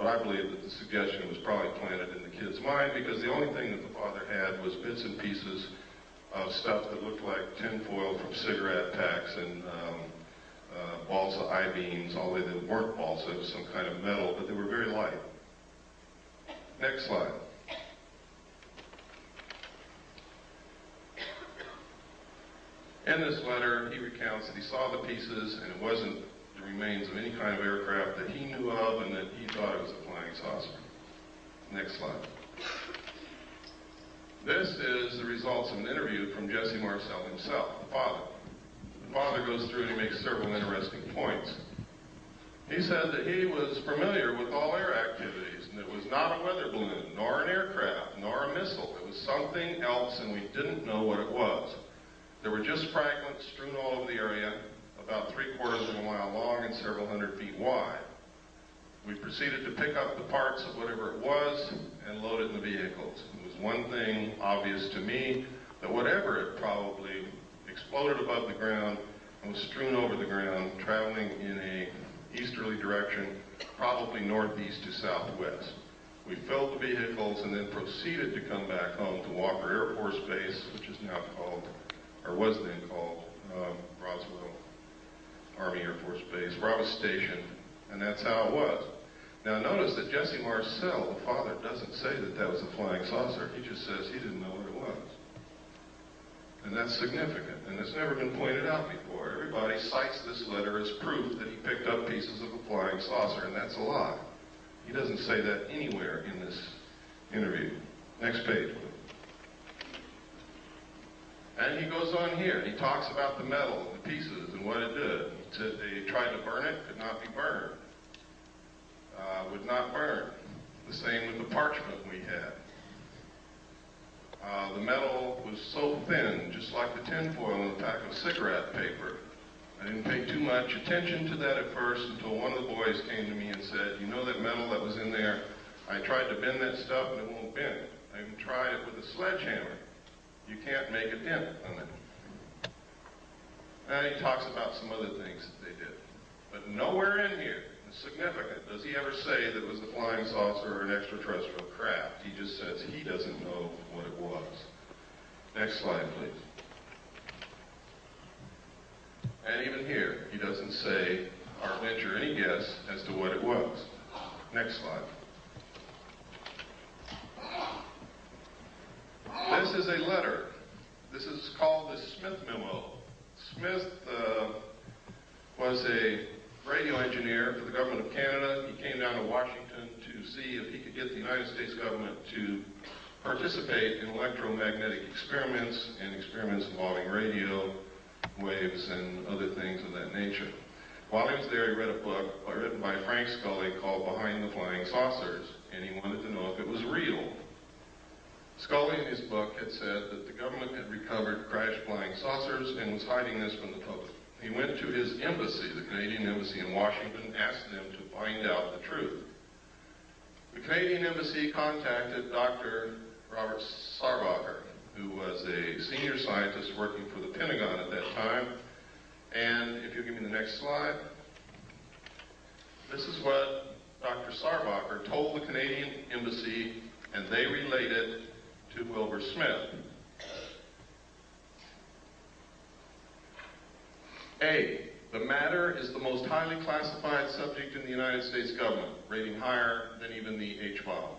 But I believe that the suggestion was probably planted in the kid's mind because the only thing that the father had was bits and pieces of stuff that looked like tinfoil from cigarette packs and balsa I-beams, although they weren't balsa, it was some kind of metal, but they were very light. Next slide. In this letter, he recounts that he saw the pieces and it wasn't the remains of any kind of aircraft that he knew of and that he thought it was a flying saucer. Next slide. This is the results of an interview from Jesse Marcel himself, the father. The father goes through and he makes several interesting points. He said that he was familiar with all air activities, and it was not a weather balloon, nor an aircraft, nor a missile. It was something else, and we didn't know what it was. There were just fragments strewn all over the area, about 3/4 of a mile long and several hundred feet wide. We proceeded to pick up the parts of whatever it was and load it in the vehicles. It was one thing obvious to me, that whatever it probably exploded above the ground and was strewn over the ground, traveling in a easterly direction, probably northeast to southwest. We filled the vehicles and then proceeded to come back home to Walker Air Force Base, which is now called, or was then called, Roswell Army Air Force Base, where I was stationed, and that's how it was. Now notice that Jesse Marcel, the father, doesn't say that that was a flying saucer. He just says he didn't know what it was. And that's significant, and it's never been pointed out before. Everybody cites this letter as proof that he picked up pieces of a flying saucer, and that's a lie. He doesn't say that anywhere in this interview. Next page, please. And he goes on here, and he talks about the metal, the pieces, and what it did. He said they tried to burn it, could not be burned. Would not burn. The same with the parchment we had. The metal was so thin, just like the tinfoil in a pack of cigarette paper. I didn't pay too much attention to that at first until one of the boys came to me and said, you know that metal that was in there? I tried to bend that stuff and it won't bend. I even tried it with a sledgehammer. You can't make a dent on it. And he talks about some other things that they did. But nowhere in here, significant, does he ever say that it was a flying saucer or an extraterrestrial craft. He just says he doesn't know what it was. Next slide, please. And even here, he doesn't say or venture any guess as to what it was. Next slide. This is a letter. This is called the Smith Memo. Smith was a radio engineer for the government of Canada. He came down to Washington to see if he could get the United States government to participate in electromagnetic experiments and experiments involving radio waves and other things of that nature. While he was there, he read a book written by Frank Scully called Behind the Flying Saucers, and he wanted to know if it was real. Scully in his book had said that the government had recovered crashed flying saucers and was hiding this from the public. He went to his embassy, the Canadian embassy in Washington, asked them to find out the truth. The Canadian embassy contacted Dr. Robert Sarbacher, who was a senior scientist working for the Pentagon at that time. And if you'll give me the next slide, this is what Dr. Sarbacher told the Canadian embassy, and they relayed it to Wilbur Smith. A, the matter is the most highly classified subject in the United States government, rating higher than even the H-bomb.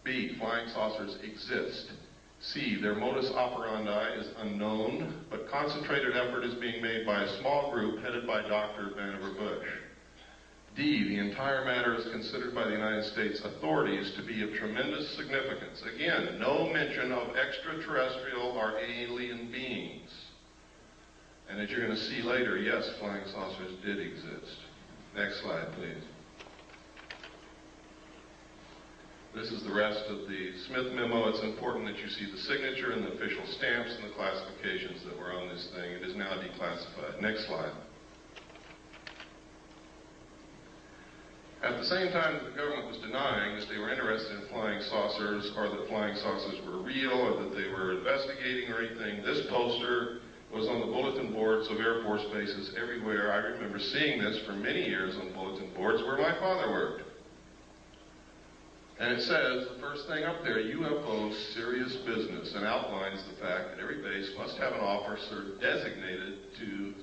B, flying saucers exist. C, their modus operandi is unknown, but concentrated effort is being made by a small group headed by Dr. Vannevar Bush. D, the entire matter is considered by the United States authorities to be of tremendous significance. Again, no mention of extraterrestrial or alien beings. And as you're going to see later, yes, flying saucers did exist. Next slide, please. This is the rest of the Smith memo. It's important that you see the signature and the official stamps and the classifications that were on this thing. It is now declassified. Next slide. At the same time that the government was denying that they were interested in flying saucers or that flying saucers were real or that they were investigating or anything, this poster was on the bulletin boards of Air Force bases everywhere. I remember seeing this for many years on bulletin boards where my father worked. And it says, the first thing up there, UFOs, serious business, and outlines the fact that every base must have an officer designated to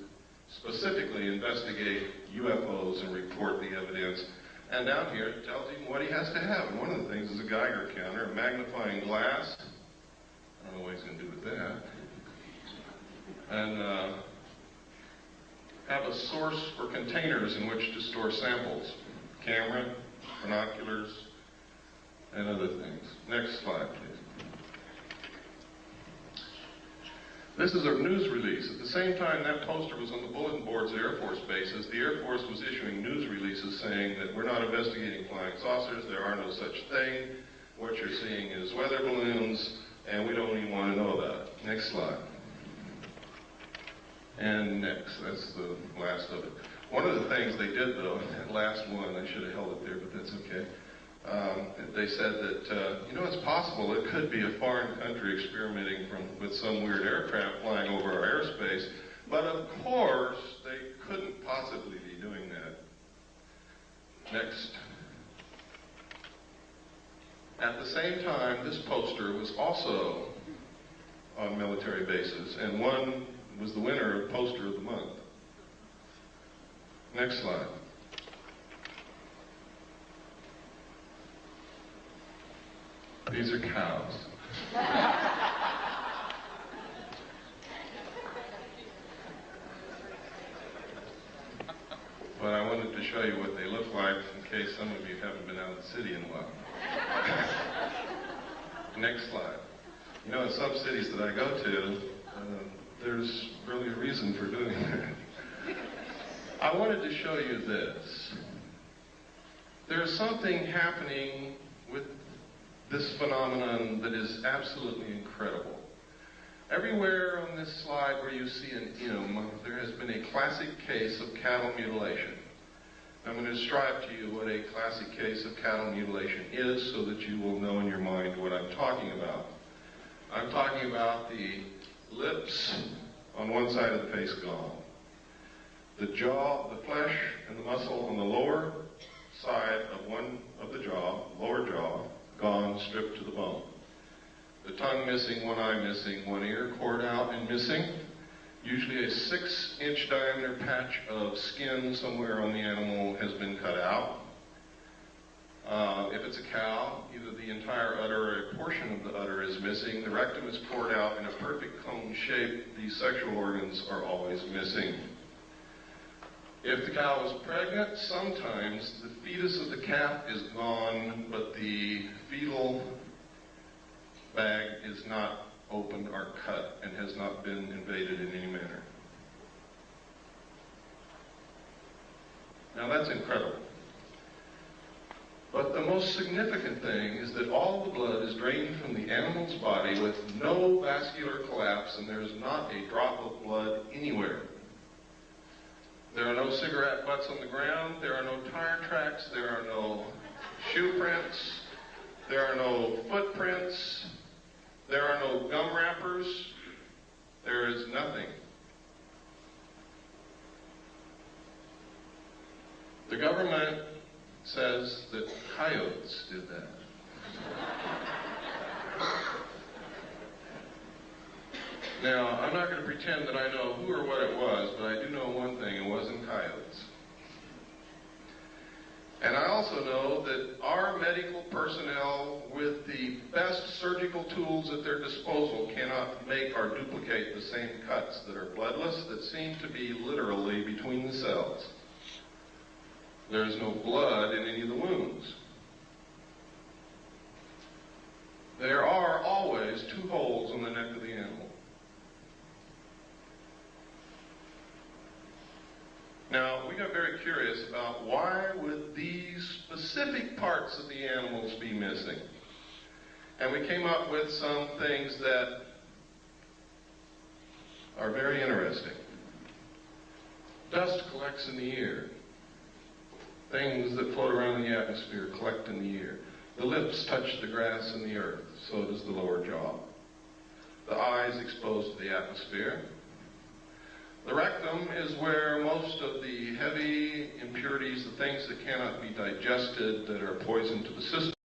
specifically investigate UFOs and report the evidence. And down here, it tells him what he has to have. And one of the things is a Geiger counter, a magnifying glass. I don't know what he's going to do with that. And have a source for containers in which to store samples. Camera, binoculars, and other things. Next slide, please. This is a news release. At the same time that poster was on the bulletin boards at Air Force bases, the Air Force was issuing news releases saying that we're not investigating flying saucers, there are no such thing, what you're seeing is weather balloons, and we don't even want to know about it. Next slide. And next, that's the last of it. One of the things they did, though, that last one, I should have held it there, but that's okay. They said that, it's possible it could be a foreign country experimenting with some weird aircraft flying over our airspace, but of course, they couldn't possibly be doing that. Next. At the same time, this poster was also on military bases, and one was the winner of Poster of the Month. Next slide. These are cows. But I wanted to show you what they look like in case some of you haven't been out of the city in a while. Next slide. In some cities that I go to, there's really a reason for doing that. I wanted to show you this. There's something happening with this phenomenon that is absolutely incredible. Everywhere on this slide where you see an M, there has been a classic case of cattle mutilation. I'm going to describe to you what a classic case of cattle mutilation is so that you will know in your mind what I'm talking about. I'm talking about the lips on one side of the face gone. The jaw, the flesh, and the muscle on the lower side of one of the jaw, lower jaw, gone, stripped to the bone. The tongue missing, one eye missing, one ear cored out and missing. Usually a 6-inch diameter patch of skin somewhere on the animal has been cut out. If it's a cow, either the entire udder or a portion of the udder is missing. The rectum is cored out in a perfect cone shape. These sexual organs are always missing. If the cow is pregnant, sometimes the fetus of the calf is gone, but the fetal bag is not opened or cut and has not been invaded in any manner. Now that's incredible. But the most significant thing is that all the blood is drained from the animal's body with no vascular collapse, and there is not a drop of blood anywhere. There are no cigarette butts on the ground, there are no tire tracks, there are no shoe prints, there are no footprints, there are no gum wrappers, there is nothing. The government says that coyotes did that. Now, I'm not going to pretend that I know who or what it was, but I do know one thing, it wasn't coyotes. And I also know that our medical personnel, with the best surgical tools at their disposal, cannot make or duplicate the same cuts that are bloodless, that seem to be literally between the cells. There's no blood in any of the wounds. There are always 2 holes in the neck of the animal. Now, we got very curious about why would these specific parts of the animals be missing? And we came up with some things that are very interesting. Dust collects in the ear. Things that float around in the atmosphere collect in the ear. The lips touch the grass and the earth, so does the lower jaw. The eyes exposed to the atmosphere. The rectum is where most of the heavy impurities, the things that cannot be digested, that are poison to the system,